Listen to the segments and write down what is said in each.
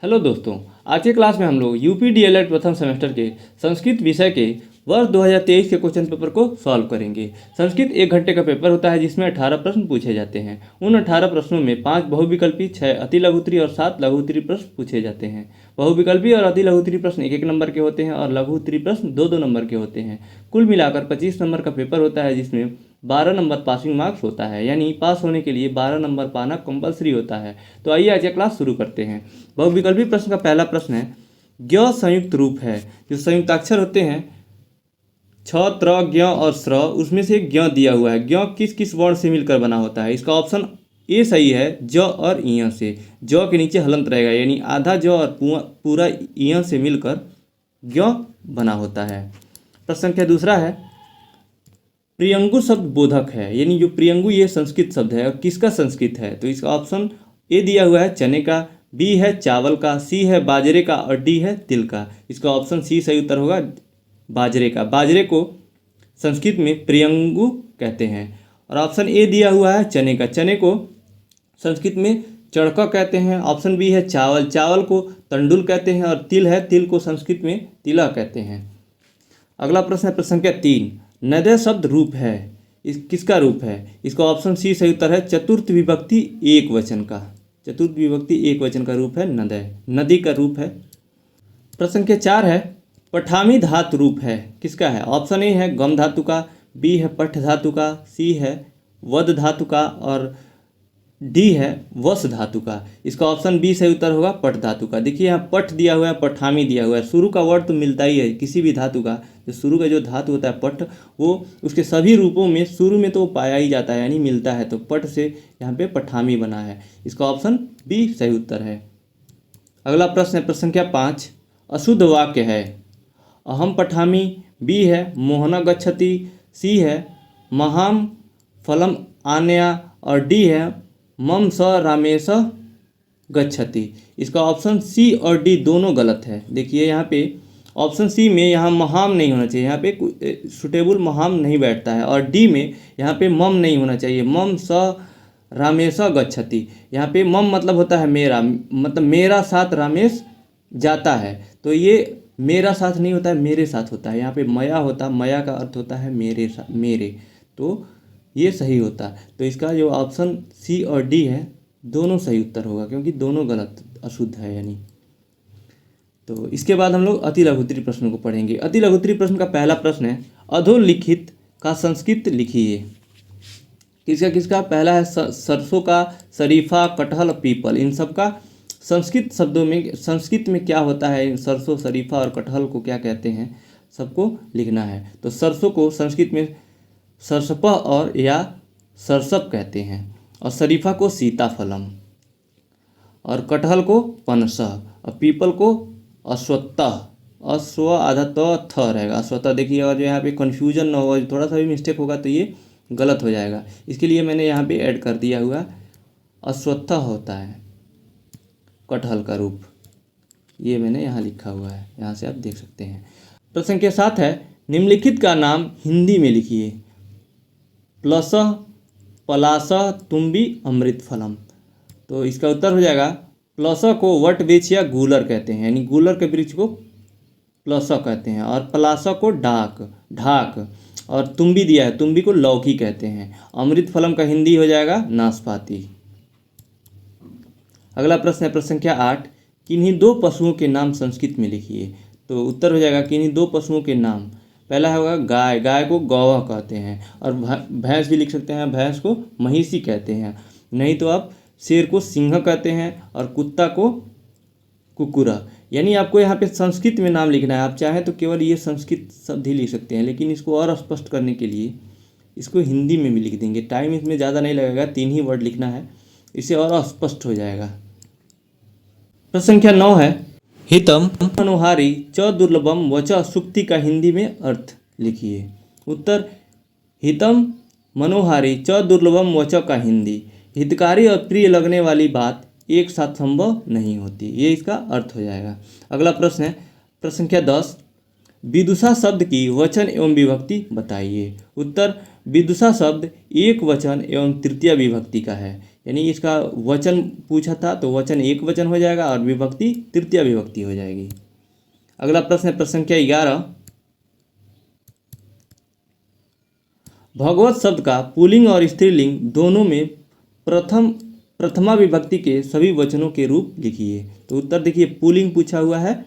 Hello दोस्तों, आज के क्लास में हम लोग यूपी डीएलएड प्रथम सेमेस्टर के संस्कृत विषय के वर्ष 2023 के क्वेश्चन पेपर को सॉल्व करेंगे। संस्कृत 1 घंटे का पेपर होता है जिसमें 18 प्रश्न पूछे जाते हैं। उन 18 प्रश्नों में 5 बहुविकल्पी, 6 अति लघु उत्तरीय और 7 लघु उत्तरीय प्रश्न पूछे जाते हैं। बहुविकल्पी और अति लघु उत्तरीय प्रश्न 1-1 नंबर के होते हैं और लघु उत्तरीय प्रश्न 2-2 नंबर के होते हैं। कुल मिलाकर 25 नंबर का पेपर होता है जिसमें 12 नंबर पासिंग मार्क्स होता है, यानी पास होने के लिए 12 नंबर पाना कंपलसरी होता है। तो आइए आज का क्लास शुरू करते हैं। बहुविकल्पी प्रश्न का पहला प्रश्न है, ज्ञ संयुक्त रूप है। जो संयुक्ताक्षर होते हैं छ, त्र, ज्ञ और स्र, उसमें से एक ज्ञ दिया हुआ है। ज्ञ किस किस वर्ण से मिलकर बना होता है? इसका ऑप्शन ए सही है, ज और इ से। ज के नीचे हलंत रहेगा, यानी आधा ज और पूरा इ से मिलकर ज्ञ बना होता है। प्रश्न संख्या दूसरा है, प्रियंगु शब्द बोधक है, यानी जो प्रियंगु ये संस्कृत शब्द है और किसका संस्कृत है? तो इसका ऑप्शन ए दिया हुआ है चने का, बी है चावल का, सी है बाजरे का और डी है तिल का। इसका ऑप्शन सी सही उत्तर होगा, बाजरे का। बाजरे को संस्कृत में प्रियंगु कहते हैं। और ऑप्शन ए दिया हुआ है चने का, चने को संस्कृत में चड़का कहते हैं। ऑप्शन बी है चावल, चावल को तंडुल कहते हैं। और तिल है, तिल को संस्कृत में तिला कहते हैं। अगला प्रश्न है प्रश्न संख्या 3, नदय शब्द रूप है, इस किसका रूप है? इसका ऑप्शन सी सही उत्तर है, चतुर्थ विभक्ति एक वचन का। चतुर्थ विभक्ति एक वचन का रूप है नदय, नदी का रूप है। प्रश्न संख्या 4 है, पठामी धातु रूप है, किसका है? ऑप्शन ए है गम धातु का, बी है पठ धातु का, सी है वद धातु का और डी है वस धातु का। इसका ऑप्शन बी सही उत्तर होगा, पठ धातु का। देखिए यहाँ पठ दिया हुआ है, पठामी दिया हुआ है। शुरू का वर्ड तो मिलता ही है किसी भी धातु का, जो शुरू का जो धातु होता है पठ, वो उसके सभी रूपों में शुरू में तो पाया ही जाता है, यानी मिलता है। तो पठ से यहाँ पे पठामी बना है। इसका ऑप्शन बी सही उत्तर है। अगला प्रश्न है प्रश्न संख्या 5, अशुद्ध वाक्य है। अहम पठामी, बी है मोहना गच्छति, सी है महाम फलम आनया और डी है मम स रामेश गच्छति। इसका ऑप्शन सी और डी दोनों गलत है। देखिए यहाँ पे ऑप्शन सी में यहाँ महाम नहीं होना चाहिए, यहाँ पे सुटेबल महाम नहीं बैठता है। और डी में यहाँ पे मम नहीं होना चाहिए, मम स रामेश गच्छति। यहाँ पे मम मतलब होता है मेरा, मतलब मेरा साथ रामेश जाता है। तो ये मेरा साथ नहीं होता है, मेरे साथ होता है। यहाँ पे मया होता है, मया का अर्थ होता है मेरे साथ, मेरे। तो ये सही होता है। तो इसका जो ऑप्शन सी और डी है दोनों सही उत्तर होगा, क्योंकि दोनों गलत अशुद्ध है यानी। तो इसके बाद हम लोग अति लघु उत्तरीय प्रश्नों को पढ़ेंगे। अति लघु उत्तरीय प्रश्न का पहला प्रश्न है, अधोलिखित का संस्कृत लिखिए। किसका किसका? पहला है सरसों का, शरीफा, कटहल, पीपल। इन सब का संस्कृत शब्दों में, संस्कृत में क्या होता है, सरसों, शरीफा और कटहल को क्या कहते हैं, सबको लिखना है। तो सरसों को संस्कृत में सरसप और या सरसप कहते हैं, और शरीफा को सीताफलम, और कटहल को पनसह, और पीपल को अश्वत्थः। अश्व आधा त थ रहेगा, अश्वत्थः। देखिए और जो यहाँ पे कन्फ्यूजन ना हो, थोड़ा सा भी मिस्टेक होगा तो ये गलत हो जाएगा। इसके लिए मैंने यहाँ पे ऐड कर दिया हुआ, अश्वत्थः होता है कटहल का रूप, ये मैंने यहाँ लिखा हुआ है, यहाँ से आप देख सकते हैं। प्रश्न संख्या 7 है, निम्नलिखित का नाम हिंदी में लिखिए। प्लसह, पलासह, तुम्बी, अमृत फलम। तो इसका उत्तर हो जाएगा, प्लसह को वट वृक्ष या गूलर कहते हैं, यानी गूलर के वृक्ष को प्लसह कहते हैं। और पलासह को ढाक, और तुम्बी दिया है, तुम्बी को लौकी कहते हैं। अमृत फलम का हिंदी हो जाएगा नाशपाती। अगला प्रश्न है प्रश्न संख्या 8, किन्हीं 2 पशुओं के नाम संस्कृत में लिखिए। तो उत्तर हो जाएगा किन्हीं 2 पशुओं के नाम। पहला होगा गाय, गाय को गौवा कहते हैं। और भैंस भी लिख सकते हैं, भैंस को महिषी कहते हैं। नहीं तो आप शेर को सिंह कहते हैं और कुत्ता को कुकुरा। यानी आपको यहाँ पे संस्कृत में नाम लिखना है। आप चाहें तो केवल ये संस्कृत शब्द ही लिख सकते हैं, लेकिन इसको और स्पष्ट करने के लिए इसको हिंदी में भी लिख देंगे। टाइम इसमें ज़्यादा नहीं लगेगा, 3 ही वर्ड लिखना है, इससे और स्पष्ट हो जाएगा। प्रश्न संख्या 9 है, हितम मनोहारी च दुर्लभम वच सुक्ति का हिंदी में अर्थ लिखिए। उत्तर, हितम मनोहारी च दुर्लभम वच का हिंदी, हितकारी और प्रिय लगने वाली बात एक साथ संभव नहीं होती, ये इसका अर्थ हो जाएगा। अगला प्रश्न है प्रश्न संख्या 10, विदुषा शब्द की वचन एवं विभक्ति बताइए। उत्तर, विदुषा शब्द एक वचन एवं तृतीय विभक्ति का है। यानी इसका वचन पूछा था तो वचन एक वचन हो जाएगा और विभक्ति तृतीय विभक्ति हो जाएगी। अगला प्रश्न है प्रश्न संख्या 11। भगवत शब्द का पुल्लिंग और स्त्रीलिंग दोनों में प्रथमा विभक्ति के सभी वचनों के रूप लिखिए। तो उत्तर देखिए, पुल्लिंग पूछा हुआ है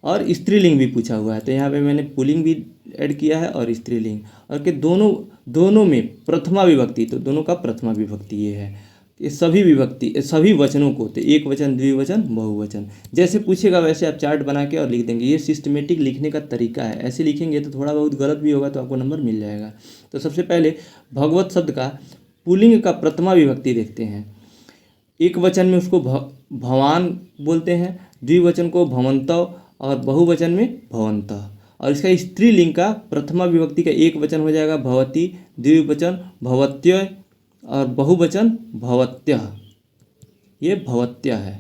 और स्त्रीलिंग भी पूछा हुआ है, तो यहाँ पे मैंने पुल्लिंग भी ऐड किया है और स्त्रीलिंग, और कि दोनों में प्रथमा विभक्ति, तो दोनों का प्रथमा विभक्ति ये है। ये सभी वचनों को, तो एक वचन, द्विवचन, बहुवचन जैसे पूछेगा वैसे आप चार्ट बना के और लिख देंगे। ये सिस्टमेटिक लिखने का तरीका है, ऐसे लिखेंगे तो थोड़ा बहुत गलत भी होगा तो आपको नंबर मिल जाएगा। तो सबसे पहले भगवत शब्द का पुल्लिंग का प्रथमा विभक्ति देखते हैं। एक वचन में उसको भवान बोलते हैं, द्विवचन को भवन्तः और बहुवचन में भवन्तः। और इसका स्त्रीलिंग का प्रथमा विभक्ति का एक वचन हो जाएगा भवती, द्विवचन भवत्यः और बहुवचन भवत्यः, ये भवत्यः है,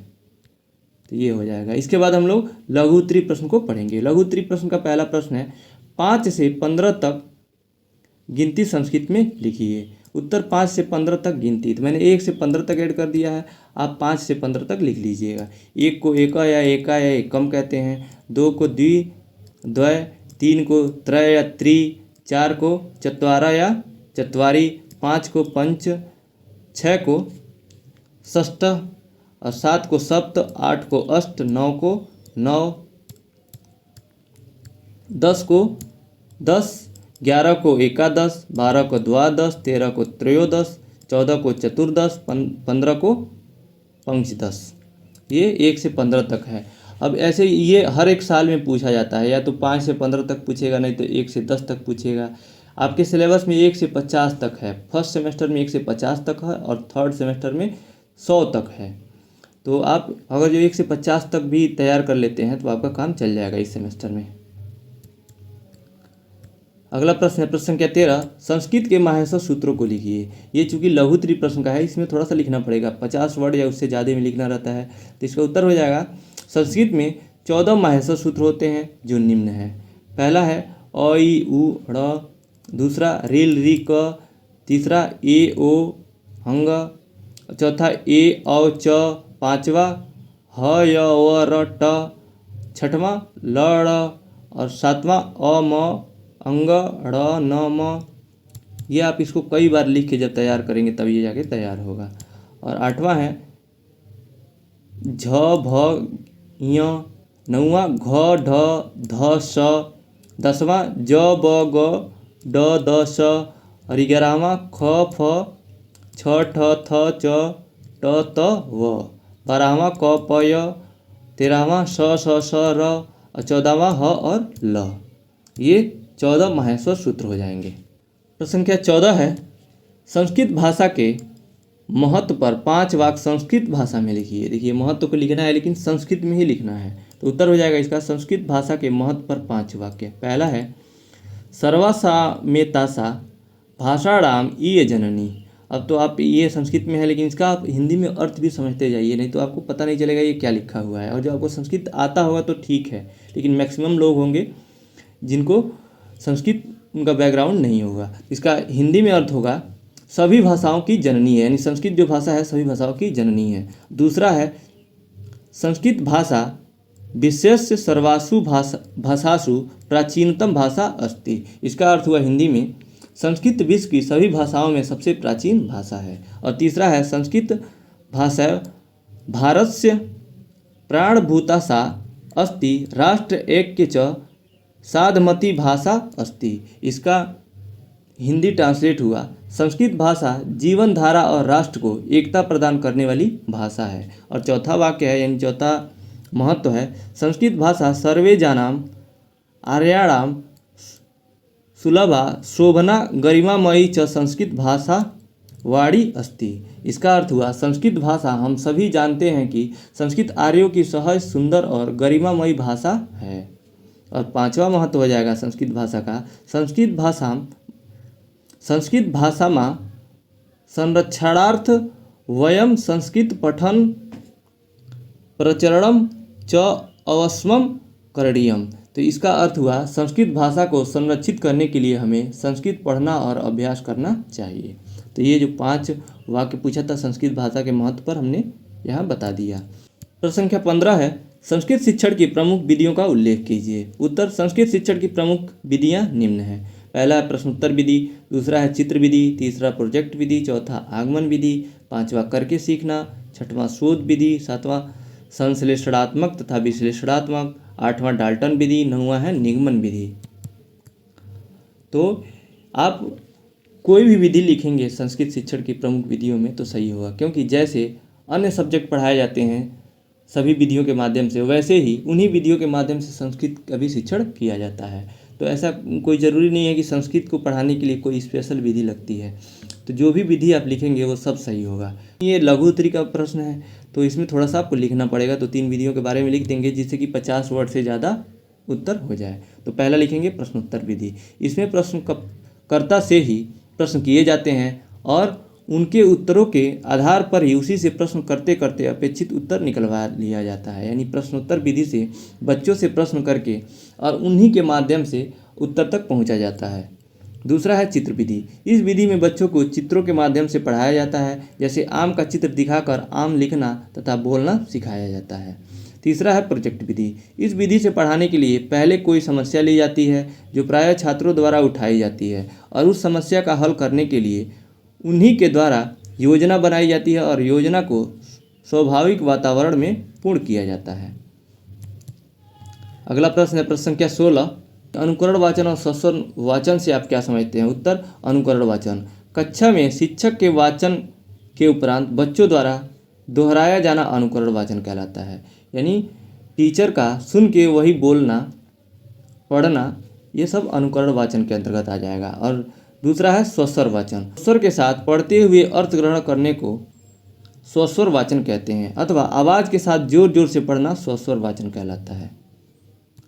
तो ये हो जाएगा। इसके बाद हम लोग लघु उत्तरी प्रश्न को पढ़ेंगे। लघु उत्तरी प्रश्न का पहला प्रश्न है 5 से 15 तक गिनती संस्कृत में लिखिए। उत्तर 5 से 15 तक गिनती, तो मैंने 1 से 15 तक ऐड कर दिया है, आप 5 से 15 तक लिख लीजिएगा। 1 को एका या एकम कहते हैं, 2 को द्वय, 3 को त्रय या त्रि, 4 को चत्वारा या चत्वारी, 5 को पंच, 6 को षष्ठ और 7 को सप्त, 8 को अष्ट, 9 को नौ, 10 को 10, 11 को एकादश, 12 को द्वादश, 13 को त्रयोदश, 14 को चतुर्दश, 15 को पंचदश। ये 1 से 15 तक है। अब ऐसे ये हर एक साल में पूछा जाता है, या तो 5 से 15 तक पूछेगा, नहीं तो 1 से 10 तक पूछेगा। आपके सिलेबस में 1 से 50 तक है, फर्स्ट सेमेस्टर में 1 से 50 तक है और थर्ड सेमेस्टर में 100 तक है। तो आप अगर जो 1 से 50 तक भी तैयार कर लेते हैं तो आपका काम चल जाएगा इस सेमेस्टर में। अगला प्रश्न है प्रश्न संख्या 13, संस्कृत के माहेश्वर सूत्रों को लिखिए। ये चूंकि लघु उत्तरी प्रश्न का है, इसमें थोड़ा सा लिखना पड़ेगा, 50 वर्ड या उससे ज़्यादा में लिखना रहता है। तो इसका उत्तर हो जाएगा, संस्कृत में 14 माहेश्वर सूत्र होते हैं जो निम्न है। पहला है अ ई उ ड़, दूसरा रील री क, तीसरा ए ओ हंग, चौथा ए औ च, पांचवा ह य व र ट, छठवां ल ड़ और सातवां अ म अंग ड़ न म। ये आप इसको कई बार लिख के जब तैयार करेंगे तब ये जाके तैयार होगा। और 8वां है झ भ य, 9वां घ ढ ध स, 10वां ज ब ग ड द स और 11वां ख फ छ ठ थ च ट त व, 12वां क प य, 13वां स स स र और 14वां ह और ल। ये 14 माहेश्वर सूत्र हो जाएंगे। प्रश्न संख्या 14 है, संस्कृत भाषा के महत्व पर 5 वाक्य संस्कृत भाषा में लिखिए। देखिए, महत्व को लिखना है लेकिन संस्कृत में ही लिखना है, तो उत्तर हो जाएगा इसका संस्कृत भाषा के महत्व पर 5 वाक्य। पहला है सर्वासामेतासा भाषाणाम इय जननी। अब तो आप ये संस्कृत में है लेकिन इसका आप हिंदी में अर्थ भी समझते जाइए, नहीं तो आपको पता नहीं चलेगा ये क्या लिखा हुआ है। और जो आपको संस्कृत आता होगा तो ठीक है, लेकिन मैक्सिमम लोग होंगे जिनको संस्कृत उनका बैकग्राउंड नहीं होगा। इसका हिंदी में अर्थ होगा सभी भाषाओं की जननी है, यानी संस्कृत जो भाषा है सभी भाषाओं की जननी है। दूसरा है संस्कृत भाषा विशेष सर्वासु भाषासु प्राचीनतम भाषा अस्ति। इसका अर्थ हुआ हिंदी में संस्कृत विश्व की सभी भाषाओं में सबसे प्राचीन भाषा है। और तीसरा है संस्कृत भाषा भारतस्य प्राणभूता सा अस्ति, राष्ट्र ऐक्य च साधमती भाषा अस्ति। इसका हिंदी ट्रांसलेट हुआ संस्कृत भाषा जीवन धारा और राष्ट्र को एकता प्रदान करने वाली भाषा है। और चौथा वाक्य है, यानी चौथा महत्व है, संस्कृत भाषा सर्वे जानाम आर्याणाम सुलभा शोभना गरिमामयी च संस्कृत भाषा वाणी अस्ति। इसका अर्थ हुआ संस्कृत भाषा हम सभी जानते हैं कि संस्कृत आर्यों की सहज, सुंदर और गरिमामयी भाषा है। और 5वां महत्व हो जाएगा संस्कृत भाषा का, संस्कृत भाषा में संरक्षणार्थ वयम संस्कृत पठन प्रचरणम च अवश्यम करणीयम। तो इसका अर्थ हुआ संस्कृत भाषा को संरक्षित करने के लिए हमें संस्कृत पढ़ना और अभ्यास करना चाहिए। तो ये जो 5 वाक्य पूछा था संस्कृत भाषा के महत्व पर हमने यहाँ बता दिया। प्रश्न संख्या 15 है, संस्कृत शिक्षण की प्रमुख विधियों का उल्लेख कीजिए। उत्तर, संस्कृत शिक्षण की प्रमुख विधियाँ निम्न हैं। पहला है प्रश्नोत्तर विधि, दूसरा है चित्र विधि, तीसरा प्रोजेक्ट विधि, चौथा आगमन विधि, पांचवा करके सीखना, छठवां शोध विधि, सातवां संश्लेषणात्मक तथा विश्लेषणात्मक, आठवां डाल्टन विधि, नौवां है निगमन विधि। तो आप कोई भी विधि लिखेंगे संस्कृत शिक्षण की प्रमुख विधियों में तो सही होगा, क्योंकि जैसे अन्य सब्जेक्ट पढ़ाए जाते हैं सभी विधियों के माध्यम से, वैसे ही उन्हीं विधियों के माध्यम से संस्कृत का भी शिक्षण किया जाता है। तो ऐसा कोई ज़रूरी नहीं है कि संस्कृत को पढ़ाने के लिए कोई स्पेशल विधि लगती है। तो जो भी विधि आप लिखेंगे वो सब सही होगा। ये लघु उत्तरी का प्रश्न है तो इसमें थोड़ा सा आपको लिखना पड़ेगा, तो 3 विधियों के बारे में लिख देंगे जिससे कि 50 वर्ड से ज़्यादा उत्तर हो जाए। तो पहला लिखेंगे प्रश्नोत्तर विधि। इसमें प्रश्नकर्ता से ही प्रश्न किए जाते हैं और उनके उत्तरों के आधार पर ही उसी से प्रश्न करते करते अपेक्षित उत्तर निकलवा लिया जाता है। यानी प्रश्नोत्तर विधि से बच्चों से प्रश्न करके और उन्हीं के माध्यम से उत्तर तक पहुंचा जाता है। दूसरा है चित्र विधि। इस विधि में बच्चों को चित्रों के माध्यम से पढ़ाया जाता है, जैसे आम का चित्र दिखाकर आम लिखना तथा बोलना सिखाया जाता है। तीसरा है प्रोजेक्ट विधि। इस विधि से पढ़ाने के लिए पहले कोई समस्या ली जाती है जो प्रायः छात्रों द्वारा उठाई जाती है और उस समस्या का हल करने के लिए उन्हीं के द्वारा योजना बनाई जाती है और योजना को स्वाभाविक वातावरण में पूर्ण किया जाता है। अगला प्रश्न है प्रश्न संख्या 16, अनुकरण वाचन और स्वस्वर वाचन से आप क्या समझते हैं। उत्तर, अनुकरण वाचन कक्षा में शिक्षक के वाचन के उपरांत बच्चों द्वारा दोहराया जाना अनुकरण वाचन कहलाता है। यानी टीचर का सुन के वही बोलना पढ़ना, ये सब अनुकरण वाचन के अंतर्गत आ जाएगा। और दूसरा है स्वस्वर वाचन। स्वर के साथ पढ़ते हुए अर्थ ग्रहण करने को स्वस्वर वाचन कहते हैं, अथवा आवाज़ के साथ जोर जोर से पढ़ना स्वस्वर वाचन कहलाता है।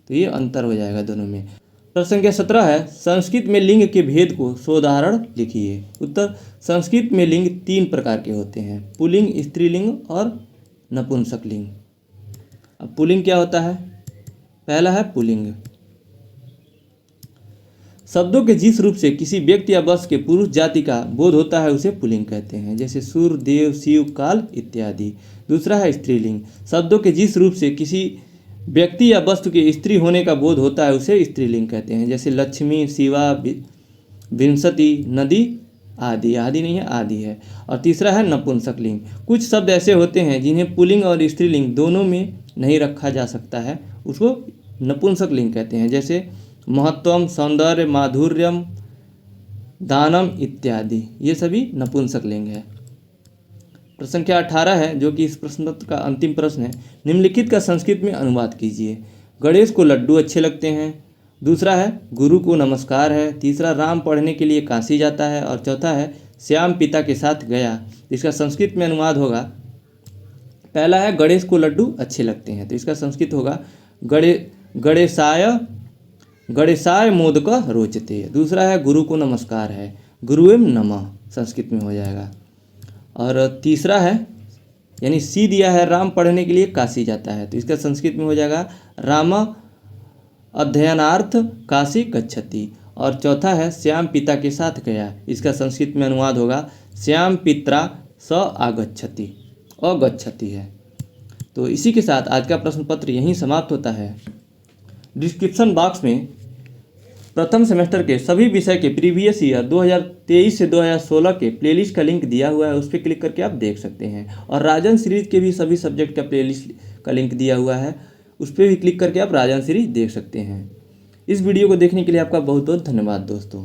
तो ये अंतर हो जाएगा दोनों में। प्रश्न संख्या 17 है, संस्कृत में लिंग के भेद को सोदाहरण लिखिए। उत्तर, संस्कृत में लिंग 3 प्रकार के होते हैं, पुल्लिंग, स्त्रीलिंग और नपुंसकलिंग। अब पुल्लिंग क्या होता है। पहला है पुल्लिंग, शब्दों के जिस रूप से किसी व्यक्ति या वस्तु के पुरुष जाति का बोध होता है उसे पुल्लिंग कहते हैं, जैसे सूर्य, देव, शिव, काल इत्यादि। दूसरा है स्त्रीलिंग, शब्दों के जिस रूप से किसी व्यक्ति या वस्तु के स्त्री होने का बोध होता है उसे स्त्रीलिंग कहते हैं, जैसे लक्ष्मी, शिवा, विंशति, नदी आदि। आदि नहीं है, आदि है। और तीसरा है नपुंसकलिंग। कुछ शब्द ऐसे होते हैं जिन्हें पुल्लिंग और स्त्रीलिंग दोनों में नहीं रखा जा सकता है, उसको नपुंसकलिंग कहते हैं, जैसे महत्वम, सौंदर्य, माधुर्यम, दानम इत्यादि। ये सभी नपुंसकलिंग है। प्रश्न संख्या 18 है जो कि इस प्रश्न पत्र का अंतिम प्रश्न है, निम्नलिखित का संस्कृत में अनुवाद कीजिए। गणेश को लड्डू अच्छे लगते हैं। दूसरा है गुरु को नमस्कार है। तीसरा राम पढ़ने के लिए काशी जाता है। और चौथा है श्याम पिता के साथ गया। इसका संस्कृत में अनुवाद होगा, पहला है गणेश को लड्डू अच्छे लगते हैं, तो इसका संस्कृत होगा गणेशाय मोदक रोचते। दूसरा है गुरु को नमस्कार है, गुरुएम नमः संस्कृत में हो जाएगा। और तीसरा है यानी सी दिया है, राम पढ़ने के लिए काशी जाता है, तो इसका संस्कृत में हो जाएगा राम अध्ययनार्थ काशी गच्छति। और चौथा है श्याम पिता के साथ गया, इसका संस्कृत में अनुवाद होगा श्याम पित्रा स आगच्छति, अगच्छति है। तो इसी के साथ आज का प्रश्न पत्र यहीं समाप्त होता है। डिस्क्रिप्शन बॉक्स में प्रथम सेमेस्टर के सभी विषय के प्रीवियस ईयर 2023 से 2016 के प्लेलिस्ट का लिंक दिया हुआ है, उस पर क्लिक करके आप देख सकते हैं। और राजन सीरीज के भी सभी सब्जेक्ट का प्लेलिस्ट का लिंक दिया हुआ है, उस पर भी क्लिक करके आप राजन सीरीज देख सकते हैं। इस वीडियो को देखने के लिए आपका बहुत बहुत धन्यवाद दोस्तों।